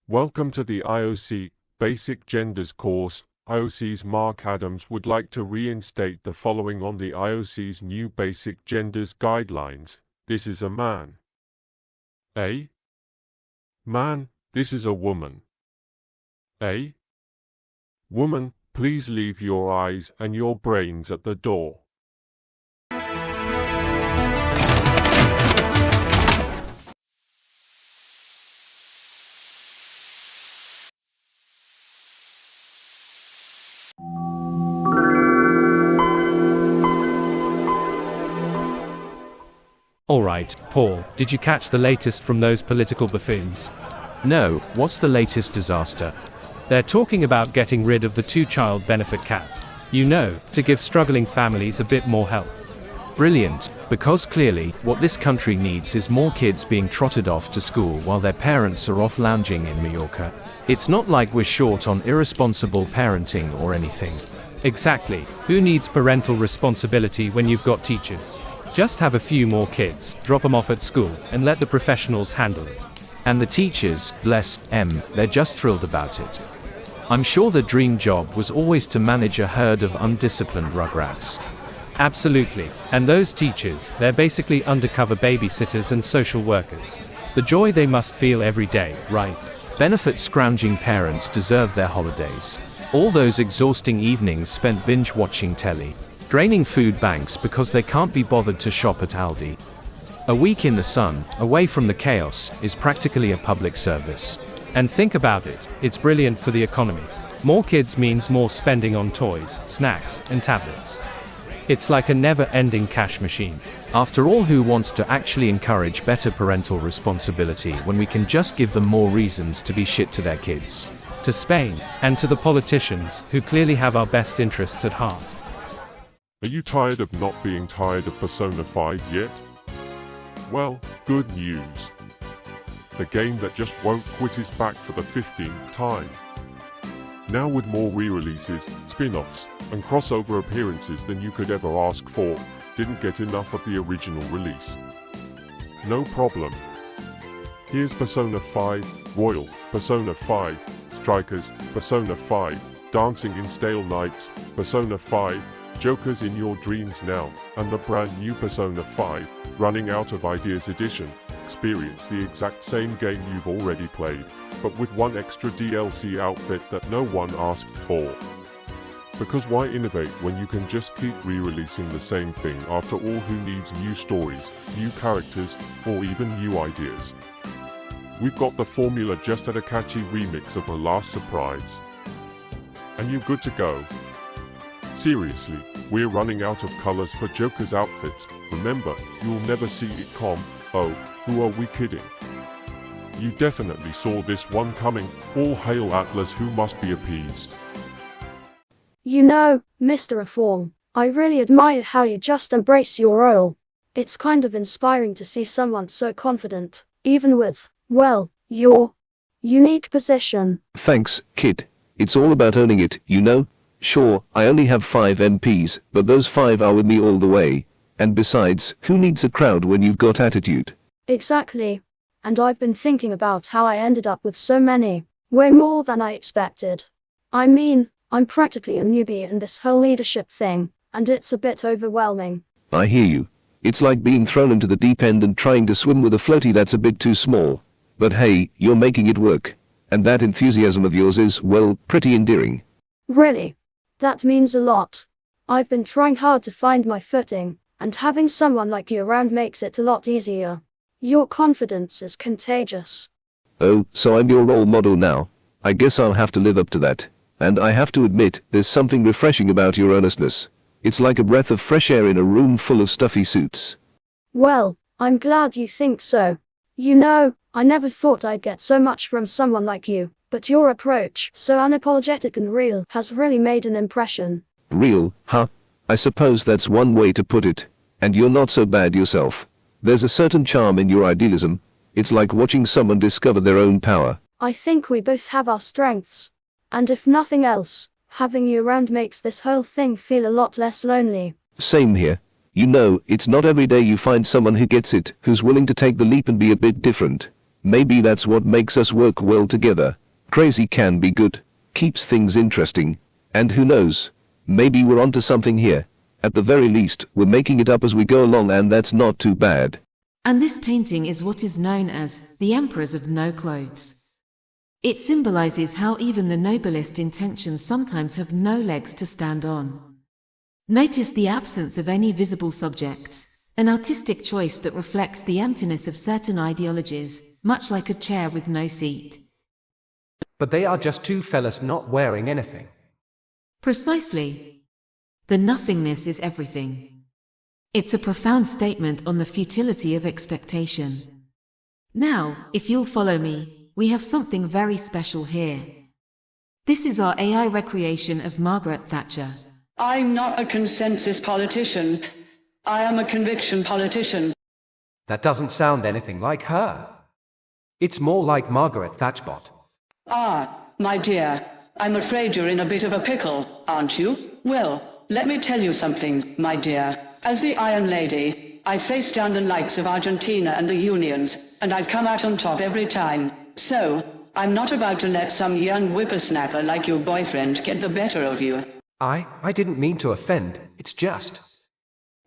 Welcome to the IOC Basic Genders course. IOC's Mark Adams would like to reinstate the following on the IOC's new Basic Genders guidelines. This is a man. A man, this is a woman. A woman, please leave your eyes and your brains at the door. Alright, Paul, did you catch the latest from those political buffoons? No, what's the latest disaster? They're talking about getting rid of the two-child benefit cap. You know, to give struggling families a bit more help. Brilliant, because clearly, what this country needs is more kids being trotted off to school while their parents are off lounging in Mallorca. It's not like we're short on irresponsible parenting or anything. Exactly. Who needs parental responsibility when you've got teachers? Just have a few more kids, drop them off at school, and let the professionals handle it. And the teachers, bless them, they're just thrilled about it. I'm sure the dream job was always to manage a herd of undisciplined rugrats. Absolutely. And those teachers, they're basically undercover babysitters and social workers. The joy they must feel every day, right? Benefit scrounging parents deserve their holidays. All those exhausting evenings spent binge-watching telly. Draining food banks because they can't be bothered to shop at Aldi. A week in the sun, away from the chaos, is practically a public service. And think about it, it's brilliant for the economy. More kids means more spending on toys, snacks, and tablets. It's like a never-ending cash machine. After all, who wants to actually encourage better parental responsibility when we can just give them more reasons to be shit to their kids? To Spain, and to the politicians, who clearly have our best interests at heart. Are you tired of not being tired of Persona 5 yet? Well, good news. The game that just won't quit is back for the 15th time. Now with more re-releases, spin-offs, and crossover appearances than you could ever ask for. Didn't get enough of the original release? No problem. Here's Persona 5 Royal, Persona 5 Strikers, Persona 5 Dancing in Stale Nights, Persona 5 Jokers in Your Dreams Now, and the brand new Persona 5 Running Out of Ideas Edition. Experience the exact same game you've already played, but with one extra DLC outfit that no one asked for. Because why innovate when you can just keep re-releasing the same thing? After all, who needs new stories, new characters, or even new ideas? We've got the formula, just add a catchy remix of The Last Surprise, and you're good to go. Seriously, we're running out of colors for Joker's outfits. Remember, you'll never see it come. Oh, who are we kidding? You definitely saw this one coming. All hail Atlas, who must be appeased. You know, Mr. Reform, I really admire how you just embrace your role. It's kind of inspiring to see someone so confident, even with, well, your unique position. Thanks, kid. It's all about owning it, you know? Sure, I only have 5 MPs, but those 5 are with me all the way. And besides, who needs a crowd when you've got attitude? Exactly. And I've been thinking about how I ended up with so many. Way more than I expected. I mean, I'm practically a newbie in this whole leadership thing, and it's a bit overwhelming. I hear you. It's like being thrown into the deep end and trying to swim with a floaty that's a bit too small. But hey, you're making it work. And that enthusiasm of yours is, well, pretty endearing. Really? That means a lot. I've been trying hard to find my footing, and having someone like you around makes it a lot easier. Your confidence is contagious. Oh, so I'm your role model now. I guess I'll have to live up to that. And I have to admit, there's something refreshing about your earnestness. It's like a breath of fresh air in a room full of stuffy suits. Well, I'm glad you think so. You know, I never thought I'd get so much from someone like you. But your approach, so unapologetic and real, has really made an impression. Real, huh? I suppose that's one way to put it. And you're not so bad yourself. There's a certain charm in your idealism. It's like watching someone discover their own power. I think we both have our strengths. And if nothing else, having you around makes this whole thing feel a lot less lonely. Same here. You know, it's not every day you find someone who gets it, who's willing to take the leap and be a bit different. Maybe that's what makes us work well together. Crazy can be good, keeps things interesting, and who knows, maybe we're onto something here. At the very least, we're making it up as we go along, and that's not too bad. And this painting is what is known as the Emperors of No Clothes. It symbolizes how even the noblest intentions sometimes have no legs to stand on. Notice the absence of any visible subjects, an artistic choice that reflects the emptiness of certain ideologies, much like a chair with no seat. But they are just two fellas not wearing anything. Precisely. The nothingness is everything. It's a profound statement on the futility of expectation. Now, if you'll follow me, we have something very special here. This is our AI recreation of Margaret Thatcher. I'm not a consensus politician. I am a conviction politician. That doesn't sound anything like her. It's more like Margaret Thatchbot. Ah, my dear, I'm afraid you're in a bit of a pickle, aren't you? Well, let me tell you something, my dear. As the Iron Lady, I face down the likes of Argentina and the unions, and I've come out on top every time. So, I'm not about to let some young whippersnapper like your boyfriend get the better of you. I didn't mean to offend, it's just.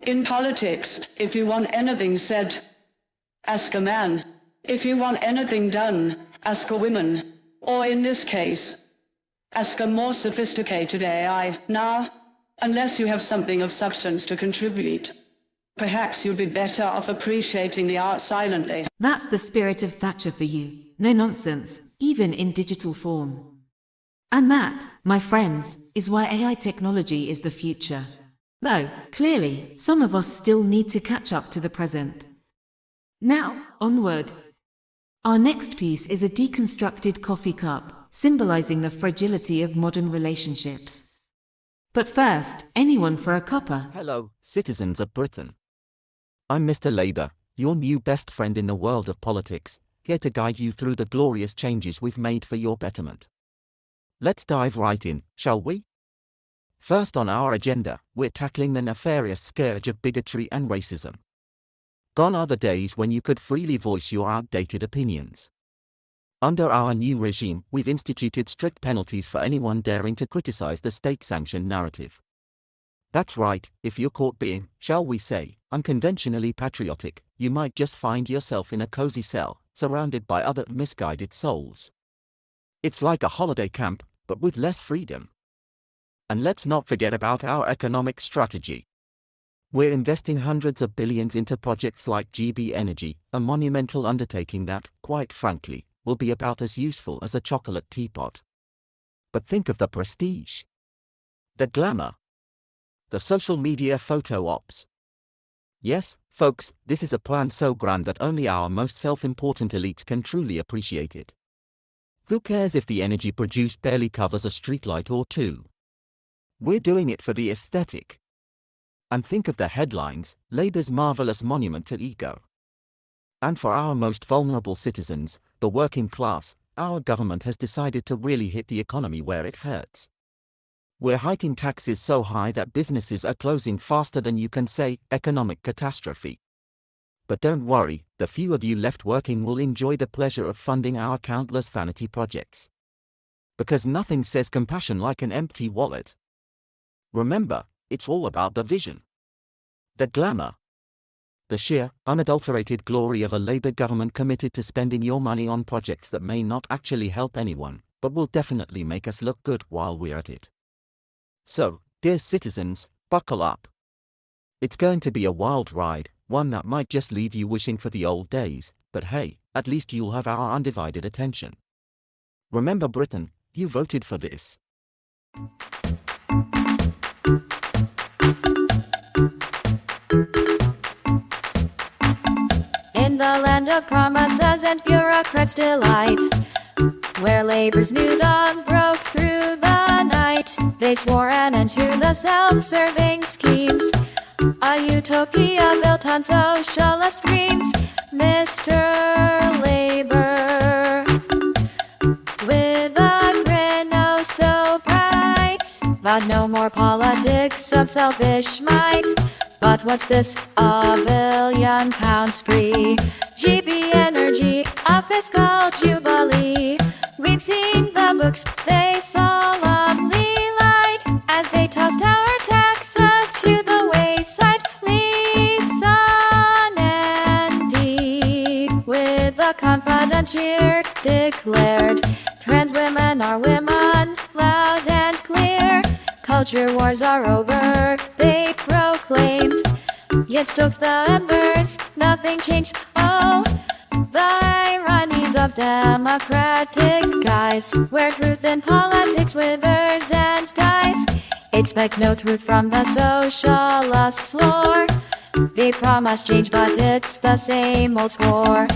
In politics, if you want anything said, ask a man. If you want anything done, ask a woman. Or in this case, ask a more sophisticated AI. Now, unless you have something of substance to contribute, perhaps you'd be better off appreciating the art silently. That's the spirit of Thatcher for you. No nonsense, even in digital form. And that, my friends, is why AI technology is the future. Though, clearly, some of us still need to catch up to the present. Now, onward. Our next piece is a deconstructed coffee cup, symbolizing the fragility of modern relationships. But first, anyone for a cuppa? Hello, citizens of Britain. I'm Mr. Labour, your new best friend in the world of politics, here to guide you through the glorious changes we've made for your betterment. Let's dive right in, shall we? First on our agenda, we're tackling the nefarious scourge of bigotry and racism. Gone are the days when you could freely voice your outdated opinions. Under our new regime, we've instituted strict penalties for anyone daring to criticize the state-sanctioned narrative. That's right, if you're caught being, shall we say, unconventionally patriotic, you might just find yourself in a cozy cell, surrounded by other misguided souls. It's like a holiday camp, but with less freedom. And let's not forget about our economic strategy. We're investing hundreds of billions into projects like GB Energy, a monumental undertaking that, quite frankly, will be about as useful as a chocolate teapot. But think of the prestige, the glamour, the social media photo ops. Yes, folks, this is a plan so grand that only our most self-important elites can truly appreciate it. Who cares if the energy produced barely covers a streetlight or two? We're doing it for the aesthetic. And think of the headlines, Labour's marvellous monument to ego. And for our most vulnerable citizens, the working class, our government has decided to really hit the economy where it hurts. We're hiking taxes so high that businesses are closing faster than you can say, economic catastrophe. But don't worry, the few of you left working will enjoy the pleasure of funding our countless vanity projects. Because nothing says compassion like an empty wallet. Remember, it's all about the vision, the glamour, the sheer, unadulterated glory of a Labour government committed to spending your money on projects that may not actually help anyone, but will definitely make us look good while we're at it. So, dear citizens, buckle up. It's going to be a wild ride, one that might just leave you wishing for the old days, but hey, at least you'll have our undivided attention. Remember Britain, you voted for this. In the land of promises and bureaucrats' delight, where labor's new dawn broke through the night, they swore an end to the self-serving schemes, a utopia built on socialist dreams. Mr. Labor, with a grin oh so bright, vowed no more politics of selfish might. But what's this, a £1 billion spree GB energy, a fiscal jubilee. We've seen the books they solemnly light as they tossed our taxes to the wayside. Listen and Dee, with a confident cheer, declared, trans women are women, loud and clear. Culture wars are over, they proclaimed. Yet stoked the embers, nothing changed. Oh, the ironies of democratic guise, where truth in politics withers and dies. Expect no truth from the socialists' lore. They promise change, but it's the same old score.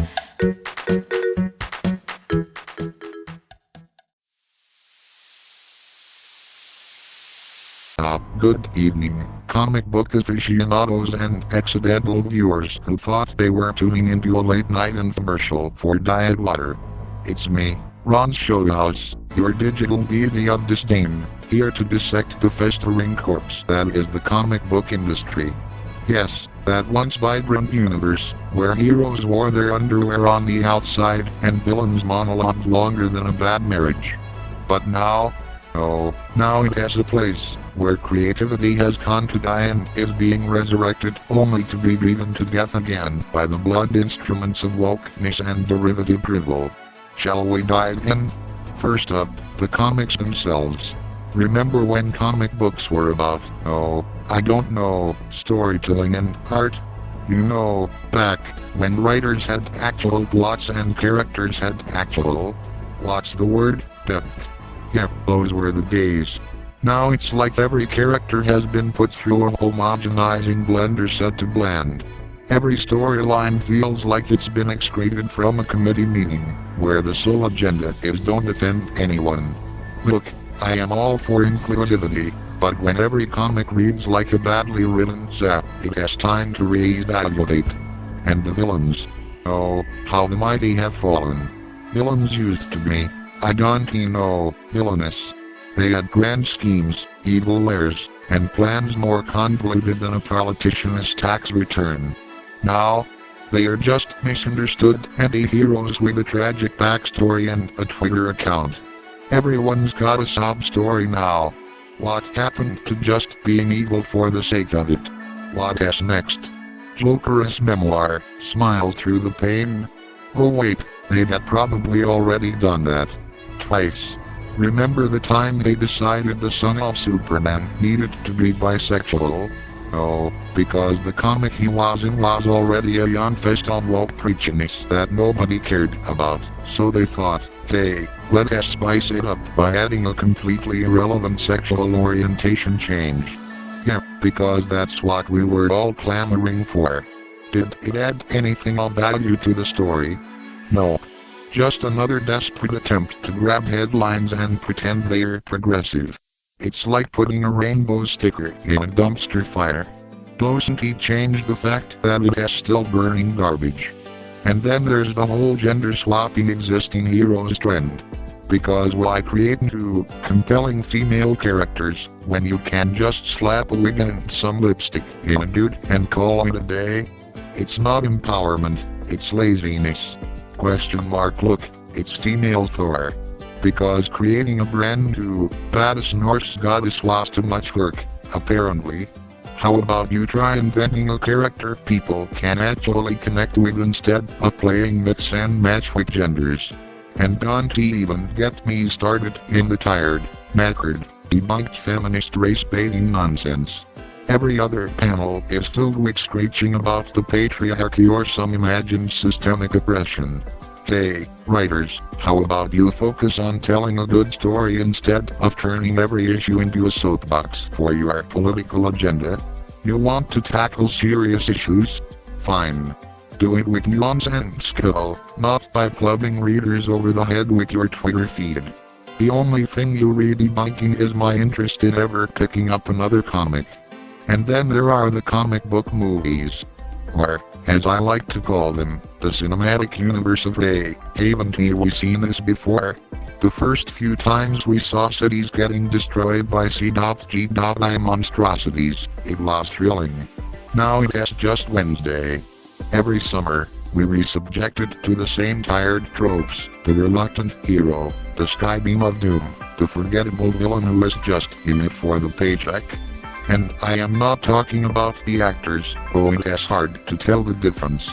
Good evening, comic book aficionados and accidental viewers who thought they were tuning into a late-night infomercial for Diet Water. It's me, Ron Showhouse, your digital deity of disdain, here to dissect the festering corpse that is the comic book industry. Yes, that once vibrant universe, where heroes wore their underwear on the outside and villains monologued longer than a bad marriage. But now, now it has a place where creativity has gone to die and is being resurrected only to be beaten to death again by the blunt instruments of wokeness and derivative drivel. Shall we dive in? First up, the comics themselves. Remember when comic books were about, I don't know, storytelling and art? You know, back when writers had actual plots and characters had actual, what's the word? Depth. Yep, those were the days. Now it's like every character has been put through a homogenizing blender set to blend. Every storyline feels like it's been excreted from a committee meeting, where the sole agenda is don't offend anyone. Look, I am all for inclusivity, but when every comic reads like a badly written zap, it has time to reevaluate. And the villains. Oh, how the mighty have fallen. Villains used to be, I don't know, villainous. They had grand schemes, evil lairs, and plans more convoluted than a politician's tax return. Now, they are just misunderstood anti-heroes with a tragic backstory and a Twitter account. Everyone's got a sob story now. What happened to just being evil for the sake of it? What is next? Joker's memoir, Smile Through the Pain? Oh wait, they had probably already done that. Twice. Remember the time they decided the son of Superman needed to be bisexual? Oh, because the comic he was in was already a yawn fest of woke preachiness that nobody cared about, so they thought, hey, let us spice it up by adding a completely irrelevant sexual orientation change. Yeah, because that's what we were all clamoring for. Did it add anything of value to the story? No. Just another desperate attempt to grab headlines and pretend they're progressive. It's like putting a rainbow sticker in a dumpster fire. Doesn't he change the fact that it is still burning garbage? And then there's the whole gender-swapping existing heroes trend. Because why create two compelling female characters when you can just slap a wig and some lipstick in a dude and call it a day? It's not empowerment, it's laziness. Look, it's female Thor. Because creating a brand new, badass Norse goddess was too much work, apparently. How about you try inventing a character people can actually connect with instead of playing mix and match with genders? And don't even get me started in the tired, knackered, debunked feminist race-baiting nonsense. Every other panel is filled with screeching about the patriarchy or some imagined systemic oppression. Hey, writers, how about you focus on telling a good story instead of turning every issue into a soapbox for your political agenda? You want to tackle serious issues? Fine. Do it with nuance and skill, not by clubbing readers over the head with your Twitter feed. The only thing you read debunking is my interest in ever picking up another comic. And then there are the comic book movies. Or, as I like to call them, the cinematic universe of Ray. Haven't we seen this before? The first few times we saw cities getting destroyed by C.G.I. monstrosities, it was thrilling. Now it is just Wednesday. Every summer, we re-subjected to the same tired tropes, the reluctant hero, the skybeam of doom, the forgettable villain who is just in it for the paycheck. And I am not talking about the actors, oh it's hard to tell the difference.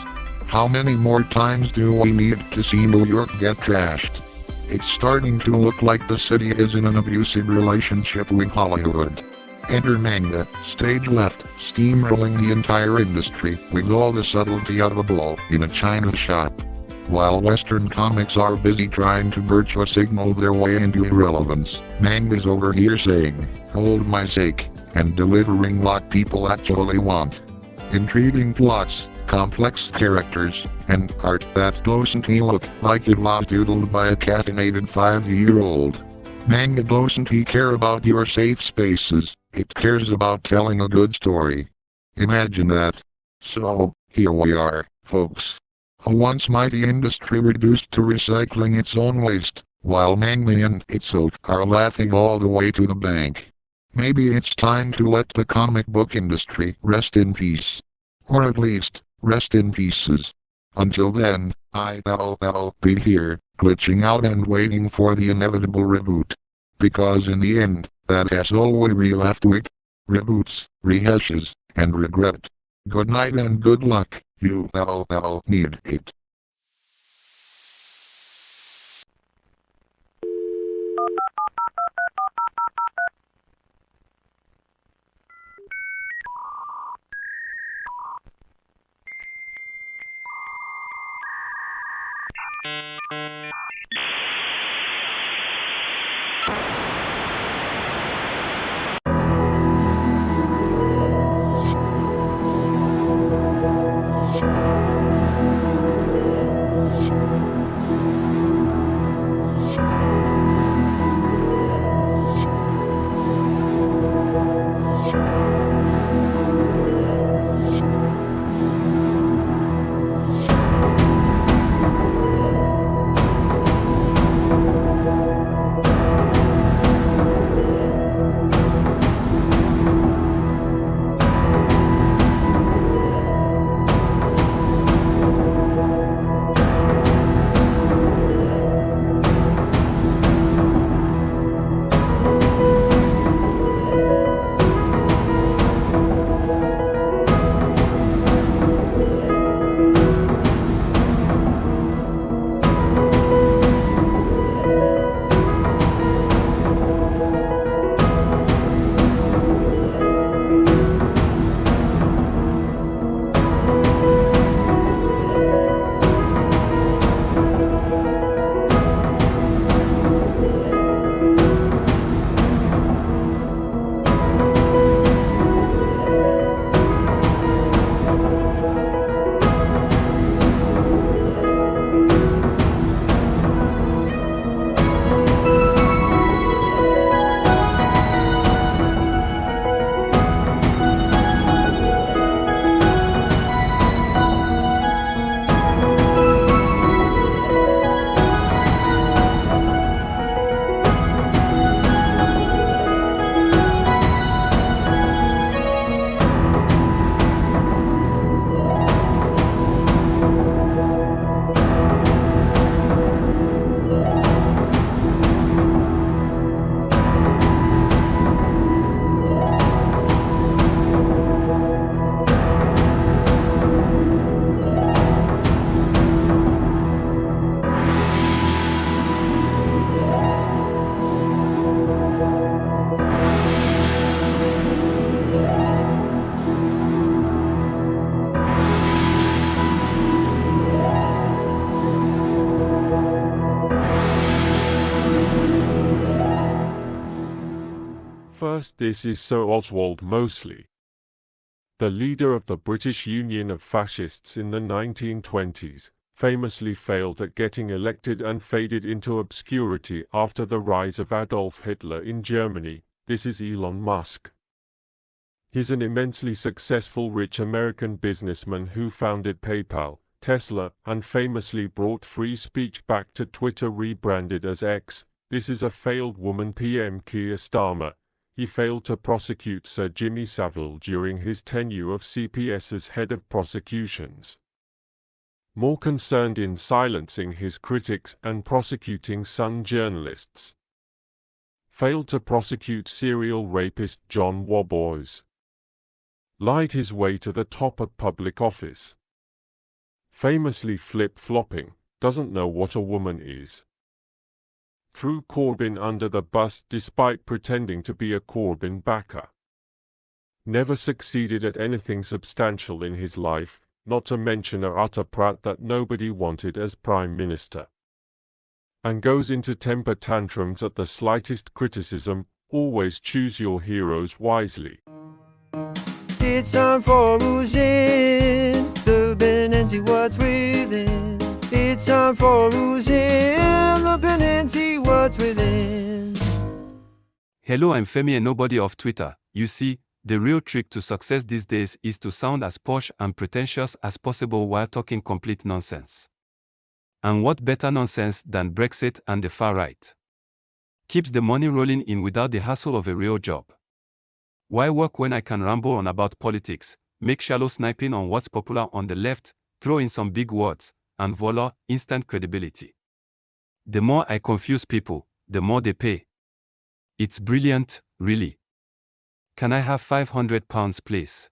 How many more times do we need to see New York get trashed? It's starting to look like the city is in an abusive relationship with Hollywood. Enter manga, stage left, steamrolling the entire industry with all the subtlety of a bull in a china shop. While Western comics are busy trying to virtue signal their way into irrelevance, manga's over here saying, hold my sake, and delivering what people actually want. Intriguing plots, complex characters, and art that doesn't look like it was doodled by a caffeinated 5-year-old. Manga doesn't care about your safe spaces, it cares about telling a good story. Imagine that. So, here we are, folks. A once mighty industry reduced to recycling its own waste, while manga and its ilk are laughing all the way to the bank. Maybe it's time to let the comic book industry rest in peace. Or at least, rest in pieces. Until then, I'll be here, glitching out and waiting for the inevitable reboot. Because in the end, that is all we're left with. Reboots, rehashes, and regret. Good night and good luck, you need it. First, this is Sir Oswald Mosley, the leader of the British Union of Fascists in the 1920s, famously failed at getting elected and faded into obscurity after the rise of Adolf Hitler in Germany. This is Elon Musk. He's an immensely successful rich American businessman who founded PayPal, Tesla, and famously brought free speech back to Twitter, rebranded as X. This is a failed woman PM Keir Starmer. He failed to prosecute Sir Jimmy Savile during his tenure of CPS as head of prosecutions. more concerned in silencing his critics and prosecuting some journalists. Failed to prosecute serial rapist John Warboys. Lied his way to the top of public office. Famously flip-flopping, doesn't know what a woman is. Threw Corbyn under the bus despite pretending to be a Corbyn backer. Never succeeded at anything substantial in his life, not to mention a utter prat that nobody wanted as Prime Minister. And goes into temper tantrums at the slightest criticism. Always choose your heroes wisely. It's time for who's in the bin and see what's within. It's time for who's in the bin and see what's within. Hello, I'm Femi and nobody of Twitter. You see, the real trick to success these days is to sound as posh and pretentious as possible while talking complete nonsense. And what better nonsense than Brexit and the far right? Keeps the money rolling in without the hassle of a real job. Why work when I can ramble on about politics, make shallow sniping on what's popular on the left, throw in some big words, and voila, instant credibility. The more I confuse people, the more they pay. It's brilliant, really. Can I have £500, please?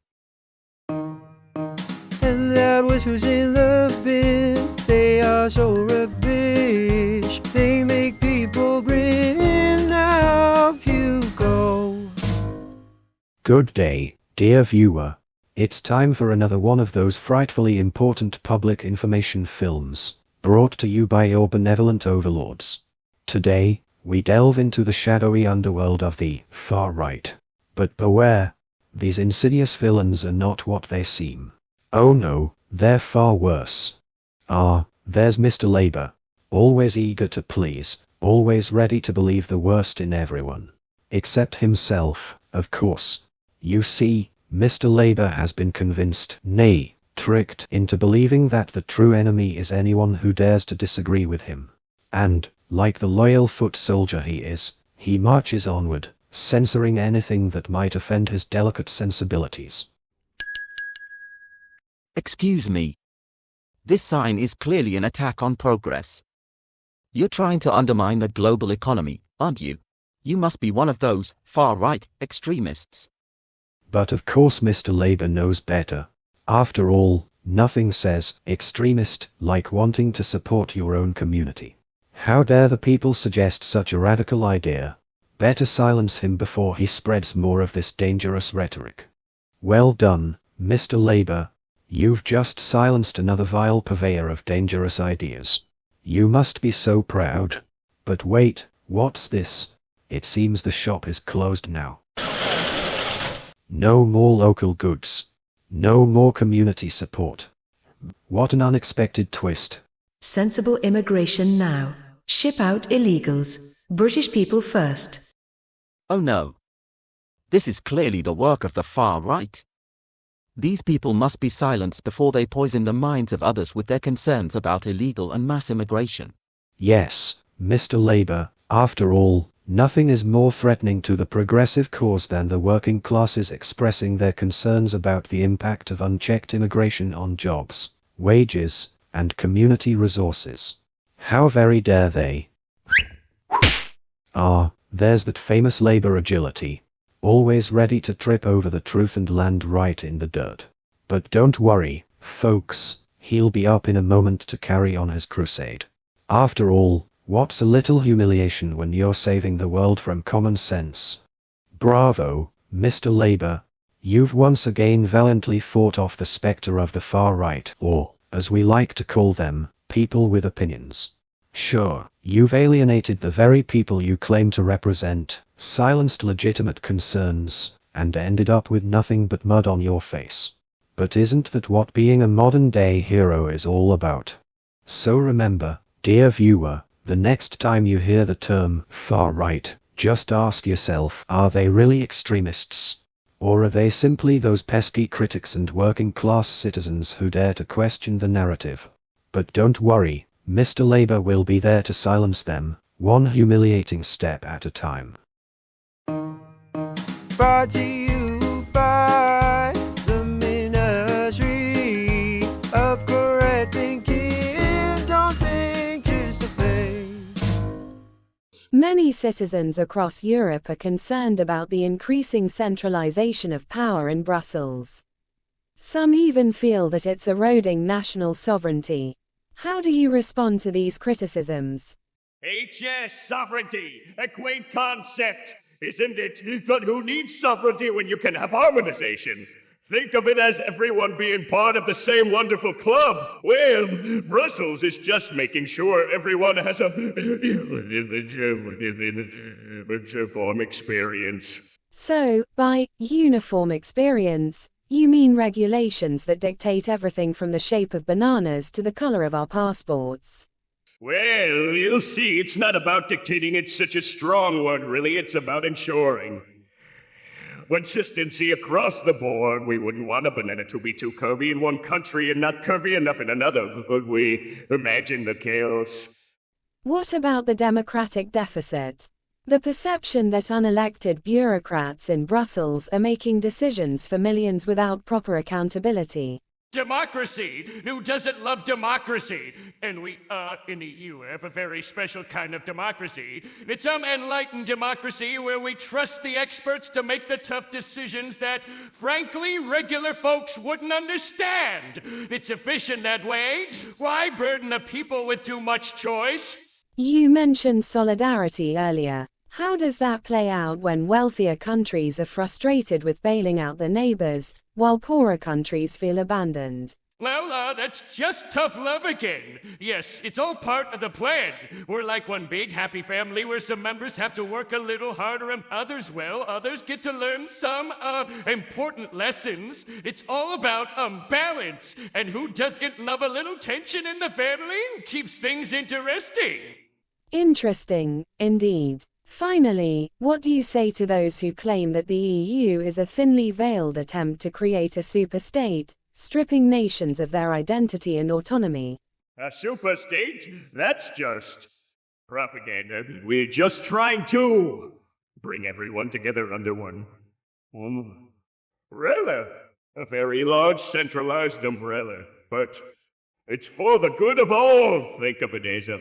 And that was who's in the bin. They are so rubbish. They make people grin. Now you go. Good day, dear viewer. It's time for another one of those frightfully important public information films, brought to you by your benevolent overlords. Today, we delve into the shadowy underworld of the far right. But beware, these insidious villains are not what they seem. Oh no, they're far worse. There's Mr. Labour, always eager to please, always ready to believe the worst in everyone. Except himself, of course. You see, Mr. Labour has been convinced, nay, tricked into believing that the true enemy is anyone who dares to disagree with him. And, like the loyal foot soldier he is, he marches onward, censoring anything that might offend his delicate sensibilities. Excuse me. This sign is clearly an attack on progress. You're trying to undermine the global economy, aren't you? You must be one of those far-right extremists. But of course Mr. Labour knows better. After all, nothing says extremist like wanting to support your own community. How dare the people suggest such a radical idea? Better silence him before he spreads more of this dangerous rhetoric. Well done, Mr. Labour. You've just silenced another vile purveyor of dangerous ideas. You must be so proud. But wait, what's this? It seems the shop is closed now. No more local goods. No more community support. What an unexpected twist. Sensible immigration now. Ship out illegals. British people first. Oh no. This is clearly the work of the far right. These people must be silenced before they poison the minds of others with their concerns about illegal and mass immigration. Yes, Mr. Labour, after all, nothing is more threatening to the progressive cause than the working classes expressing their concerns about the impact of unchecked immigration on jobs, wages, and community resources. How very dare they? There's that famous Labour agility. Always ready to trip over the truth and land right in the dirt. But don't worry, folks, he'll be up in a moment to carry on his crusade. After all, what's a little humiliation when you're saving the world from common sense? Bravo, Mr. Labour. You've once again valiantly fought off the spectre of the far right, or, as we like to call them, people with opinions. Sure, you've alienated the very people you claim to represent, silenced legitimate concerns, and ended up with nothing but mud on your face. But isn't that what being a modern-day hero is all about? So remember, dear viewer, the next time you hear the term far right, just ask yourself, are they really extremists? Or are they simply those pesky critics and working-class citizens who dare to question the narrative? But don't worry, Mr. Labour will be there to silence them, one humiliating step at a time. Brought to you by the Ministry of Correct Thinking. Many citizens across Europe are concerned about the increasing centralization of power in Brussels. Some even feel that it's eroding national sovereignty. How do you respond to these criticisms? HS sovereignty, a quaint concept, isn't it? But who needs sovereignty when you can have harmonization? Think of it as everyone being part of the same wonderful club. Well, Brussels is just making sure everyone has a uniform experience. So, by uniform experience, you mean regulations that dictate everything from the shape of bananas to the color of our passports. Well, you'll see, it's not about dictating, it's such a strong word, really. It's about ensuring consistency across the board. We wouldn't want a banana to be too curvy in one country and not curvy enough in another, would we? Imagine the chaos. What about the democratic deficit? The perception that unelected bureaucrats in Brussels are making decisions for millions without proper accountability. Democracy! Who doesn't love democracy? And we, in the EU, have a very special kind of democracy. It's enlightened democracy where we trust the experts to make the tough decisions that, frankly, regular folks wouldn't understand. It's efficient that way. Why burden the people with too much choice? You mentioned solidarity earlier. How does that play out when wealthier countries are frustrated with bailing out their neighbors, while poorer countries feel abandoned? Well, that's just tough love again. Yes, it's all part of the plan. We're like one big happy family where some members have to work a little harder and others get to learn some, important lessons. It's all about, balance. And who doesn't love a little tension in the family? Keeps things interesting. Interesting, indeed. Finally, what do you say to those who claim that the EU is a thinly veiled attempt to create a superstate, stripping nations of their identity and autonomy? A superstate? That's just propaganda. We're just trying to bring everyone together under one umbrella. A very large centralized umbrella. But it's for the good of all. Think of it as a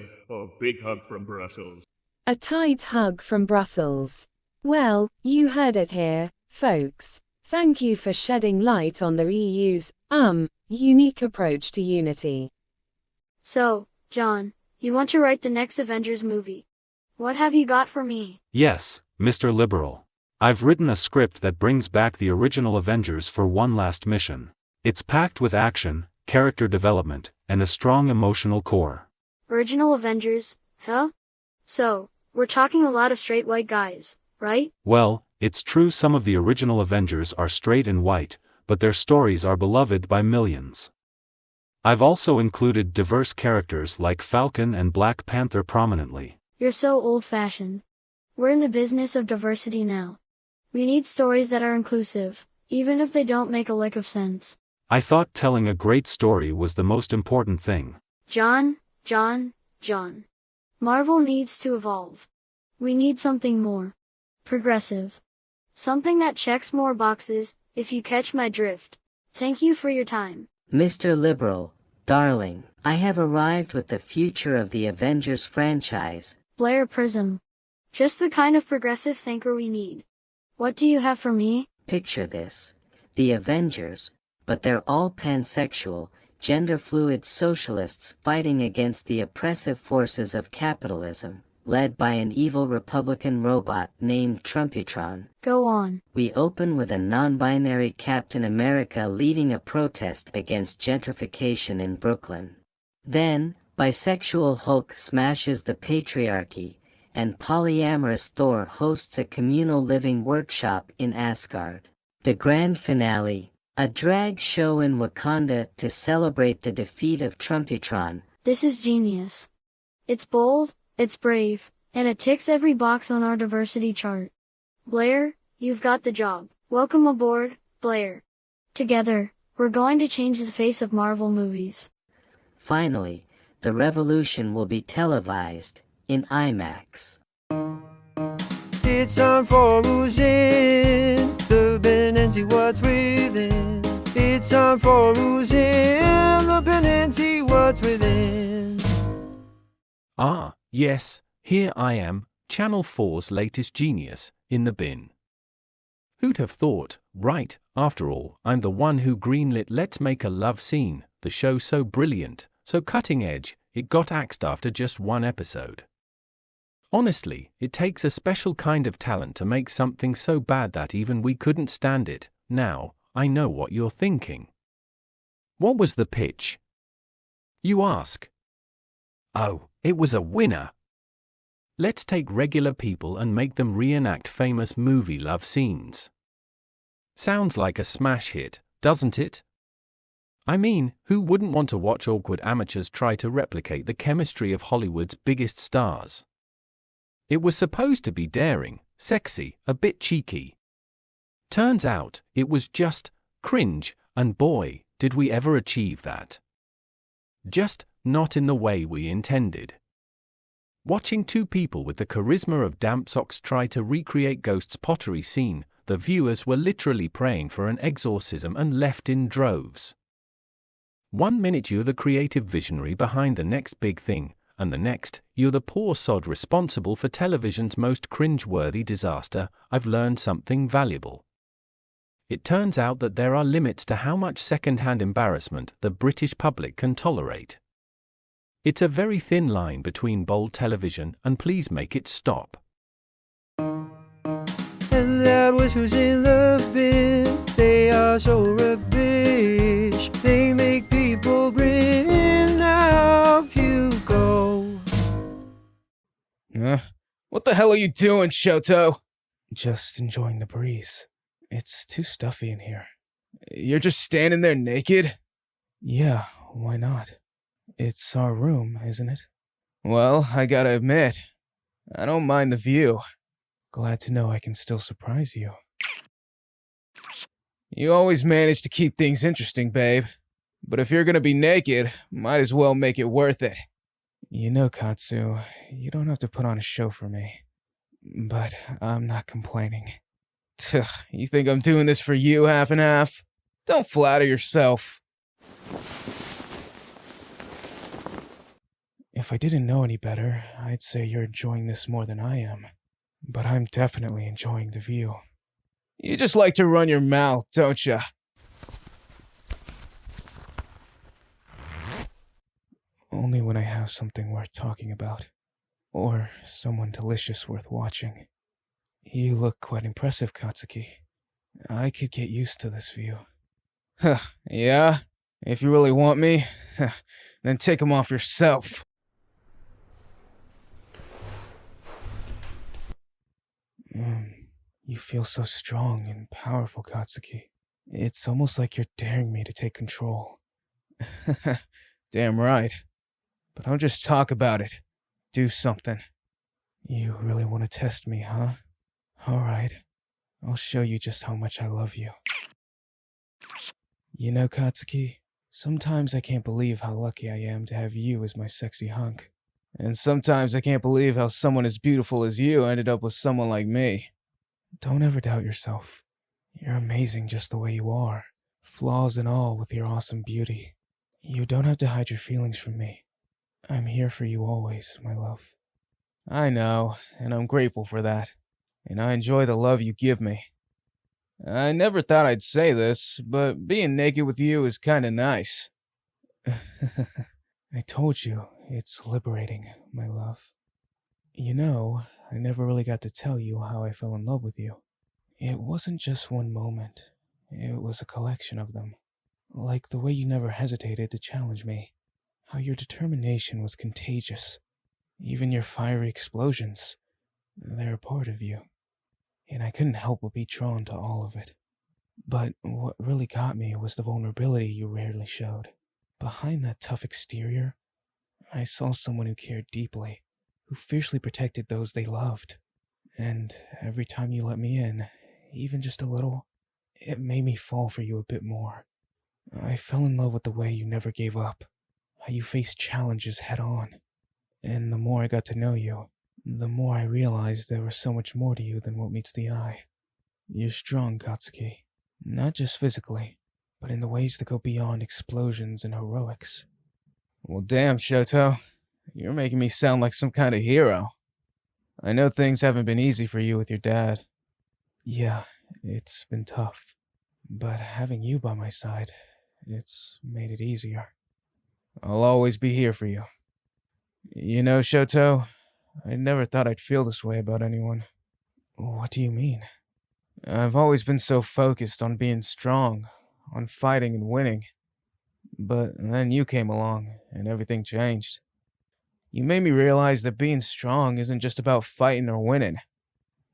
big hug from Brussels. A tight hug from Brussels. Well, you heard it here, folks. Thank you for shedding light on the EU's, unique approach to unity. So, John, you want to write the next Avengers movie. What have you got for me? Yes, Mr. Liberal. I've written a script that brings back the original Avengers for one last mission. It's packed with action, character development, and a strong emotional core. Original Avengers, huh? So, we're talking a lot of straight white guys, right? Well, it's true some of the original Avengers are straight and white, but their stories are beloved by millions. I've also included diverse characters like Falcon and Black Panther prominently. You're so old-fashioned. We're in the business of diversity now. We need stories that are inclusive, even if they don't make a lick of sense. I thought telling a great story was the most important thing. John. Marvel needs to evolve. We need something more progressive. Something that checks more boxes, if you catch my drift. Thank you for your time. Mr. Liberal, darling, I have arrived with the future of the Avengers franchise. Blair Prism. Just the kind of progressive thinker we need. What do you have for me? Picture this. The Avengers, but they're all pansexual, gender-fluid socialists fighting against the oppressive forces of capitalism, led by an evil Republican robot named Trumputron. Go on. We open with a non-binary Captain America leading a protest against gentrification in Brooklyn. Then, bisexual Hulk smashes the patriarchy, and polyamorous Thor hosts a communal living workshop in Asgard. The grand finale, a drag show in Wakanda to celebrate the defeat of Trumputron. This is genius. It's bold, it's brave, and it ticks every box on our diversity chart. Blair, you've got the job. Welcome aboard, Blair. Together, we're going to change the face of Marvel movies. Finally, the revolution will be televised in IMAX. It's time for Who's In the bin and see what's within. It's time for Who's In the bin and see what's within. Ah, yes, here I am, Channel 4's latest genius, in the bin. Who'd have thought, right, after all, I'm the one who greenlit Let's Make a Love Scene, the show so brilliant, so cutting edge, it got axed after just one episode. Honestly, it takes a special kind of talent to make something so bad that even we couldn't stand it. Now, I know what you're thinking. What was the pitch? You ask. Oh, it was a winner. Let's take regular people and make them reenact famous movie love scenes. Sounds like a smash hit, doesn't it? I mean, who wouldn't want to watch awkward amateurs try to replicate the chemistry of Hollywood's biggest stars? It was supposed to be daring, sexy, a bit cheeky. Turns out, it was just cringe, and boy, did we ever achieve that. Just not in the way we intended. Watching two people with the charisma of damp socks try to recreate Ghost's pottery scene, the viewers were literally praying for an exorcism and left in droves. 1 minute you're the creative visionary behind the next big thing, and the next, you're the poor sod responsible for television's most cringe-worthy disaster. I've learned something valuable. It turns out that there are limits to how much second-hand embarrassment the British public can tolerate. It's a very thin line between bold television and please make it stop. And that was who's in the bin. They are so rubbish. They make people grin. Now you go. What the hell are you doing, Shoto? Just enjoying the breeze. It's too stuffy in here. You're just standing there naked? Yeah, why not? It's our room, isn't it? Well, I gotta admit, I don't mind the view. Glad to know I can still surprise you. You always manage to keep things interesting, babe. But if you're gonna be naked, might as well make it worth it. You know, Katsu, you don't have to put on a show for me. But I'm not complaining. You think I'm doing this for you, half and half? Don't flatter yourself. If I didn't know any better, I'd say you're enjoying this more than I am. But I'm definitely enjoying the view. You just like to run your mouth, don't ya? Only when I have something worth talking about. Or someone delicious worth watching. You look quite impressive, Katsuki. I could get used to this view. Yeah? If you really want me, then take them off yourself. You feel so strong and powerful, Katsuki. It's almost like you're daring me to take control. Damn right. But don't just talk about it. Do something. You really want to test me, huh? Alright. I'll show you just how much I love you. You know, Katsuki, sometimes I can't believe how lucky I am to have you as my sexy hunk. And sometimes I can't believe how someone as beautiful as you ended up with someone like me. Don't ever doubt yourself. You're amazing just the way you are, flaws and all with your awesome beauty. You don't have to hide your feelings from me. I'm here for you always, my love. I know, and I'm grateful for that. And I enjoy the love you give me. I never thought I'd say this, but being naked with you is kinda nice. I told you, it's liberating, my love. You know, I never really got to tell you how I fell in love with you. It wasn't just one moment. It was a collection of them. Like the way you never hesitated to challenge me. How your determination was contagious. Even your fiery explosions. They're a part of you. And I couldn't help but be drawn to all of it. But what really got me was the vulnerability you rarely showed. Behind that tough exterior, I saw someone who cared deeply, who fiercely protected those they loved. And every time you let me in, even just a little, it made me fall for you a bit more. I fell in love with the way you never gave up, how you faced challenges head on. And the more I got to know you, the more I realized there was so much more to you than what meets the eye. You're strong, Katsuki. Not just physically, but in the ways that go beyond explosions and heroics. Well, damn, Shoto. You're making me sound like some kind of hero. I know things haven't been easy for you with your dad. Yeah, it's been tough. But having you by my side, it's made it easier. I'll always be here for you. You know, Shoto, I never thought I'd feel this way about anyone. What do you mean? I've always been so focused on being strong, on fighting and winning. But then you came along, and everything changed. You made me realize that being strong isn't just about fighting or winning.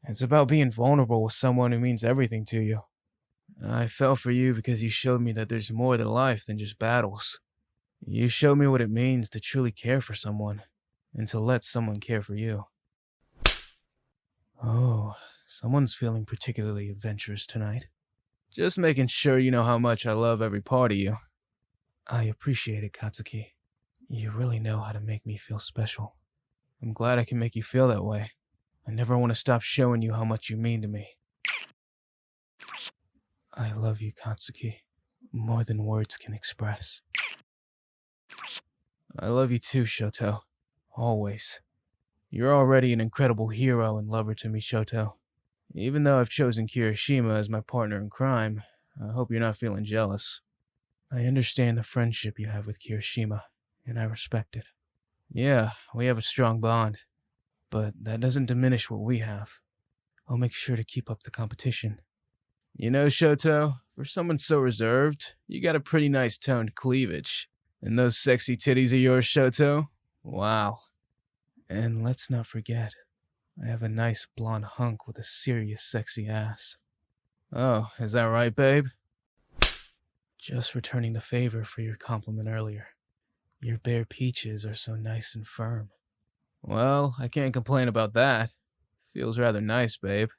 It's about being vulnerable with someone who means everything to you. I fell for you because you showed me that there's more to life than just battles. You showed me what it means to truly care for someone, and to let someone care for you. Oh, someone's feeling particularly adventurous tonight. Just making sure you know how much I love every part of you. I appreciate it, Katsuki. You really know how to make me feel special. I'm glad I can make you feel that way. I never want to stop showing you how much you mean to me. I love you, Katsuki, more than words can express. I love you too, Shoto. Always. You're already an incredible hero and lover to me, Shoto. Even though I've chosen Kirishima as my partner in crime, I hope you're not feeling jealous. I understand the friendship you have with Kirishima, and I respect it. Yeah, we have a strong bond, but that doesn't diminish what we have. I'll make sure to keep up the competition. You know, Shoto, for someone so reserved, you got a pretty nice toned cleavage. And those sexy titties of yours, Shoto? Wow. And let's not forget, I have a nice blonde hunk with a serious sexy ass. Oh, is that right, babe? Just returning the favor for your compliment earlier. Your bare peaches are so nice and firm. Well, I can't complain about that. Feels rather nice, babe.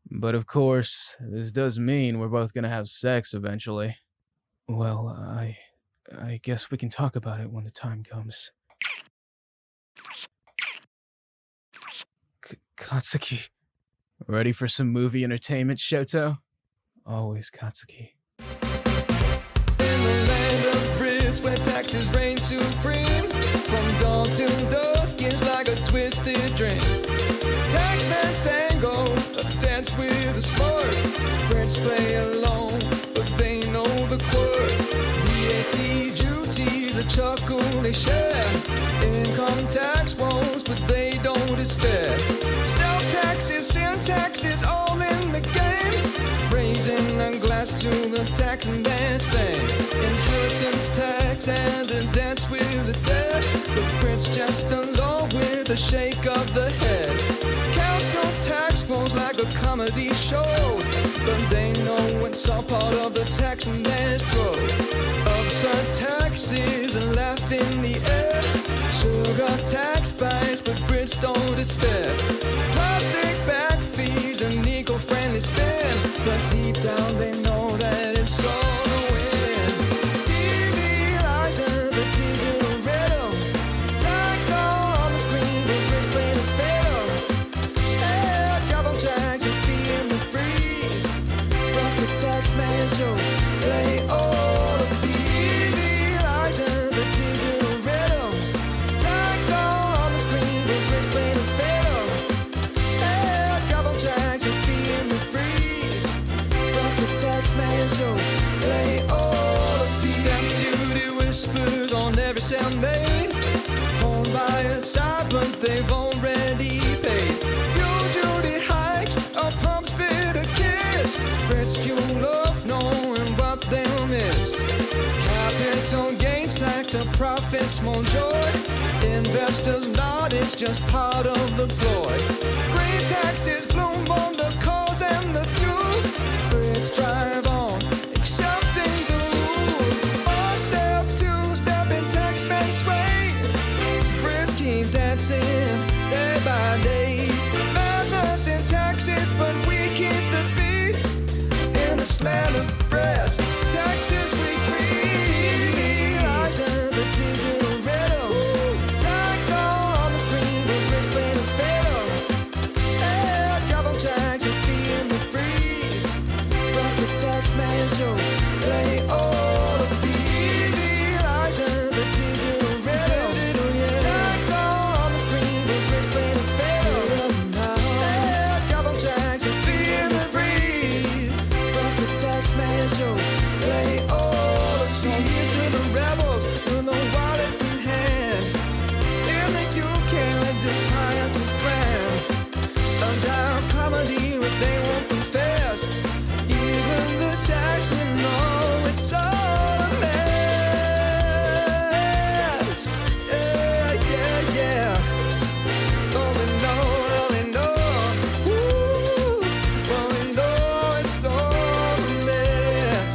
But of course, this does mean we're both gonna have sex eventually. Well, I guess we can talk about it when the time comes. Katsuki. Ready for some movie entertainment, Shoto? Always, Katsuki. In the land of Brits where taxes reign supreme, from dawn till dusk it's like a twisted dream. Taxman's tango, a dance with a smart. Brits play along, but they know the quirk. VAT duties, a chuckle they share. Income tax woes, but they don't despair. Stealth taxes, sin taxes, all in the game. Raising a glass to the tax and dance fame. Inheritance tax and a dance with the dead. The prince just alone with a shake of the head. Council tax falls like a comedy show, but they know it's all part of the tax and dance throw. Absurd taxes, a laugh in the air. Sugar tax bites, but Brits don't despair. Plastic bag fees, an eco-friendly spin, but deep down they know that it's all the win. TV license, a digital rhythm. Tax all on the screen, the Brits play the fiddle. Hey, double tax, your fee in the breeze. But the tax man's joke, they all the fees. TV license, a digital rhythm. Tax all on the screen, the Brits play the fiddle. Hey, double tax, your fee in the breeze. But the tax man's joke, they all the fees. Stamp duty whispers on every sound made. Owned by a side, but they've already paid. Fuel duty hikes, a pump's bitter kiss. Brits fuel up knowing what they'll miss. Capital gains tax, a profit, small joy. Investors nod, it's just part of the ploy. Green taxes bloom on the cause and the fuel. Brits drive on, accepting the rule. 1 step, 2 step in tax man sway. Brits keep dancing day by day. Madness in taxes, but we keep the beat. In the slant of breast, taxes we create. TV license, a digital rhythm. Tax all on the screen, the Brits play the fiddle. Hey, double tax, your fee in the breeze. But the tax man's joke, they all the fees. TV license, a digital rhythm. Tax all on the screen, the Brits play the fiddle. contracts, you feel the breeze. But the tax man's joke, they all look. So here's to the rebels with no wallets in hand. They'll make you care when defiance is grand. A dire comedy what they won't confess. Even the taxmen know it's all a mess. Yeah, yeah, yeah. Oh, they know, ooh, oh, they know it's all a mess.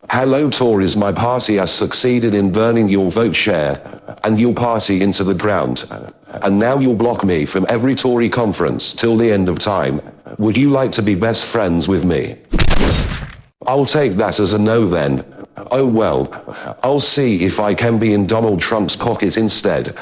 Hello Tories, my party has succeeded in burning your vote share and your party into the ground. And now you'll block me from every Tory conference till the end of time. Would you like to be best friends with me? I'll take that as a no then. Oh well, I'll see if I can be in Donald Trump's pocket instead.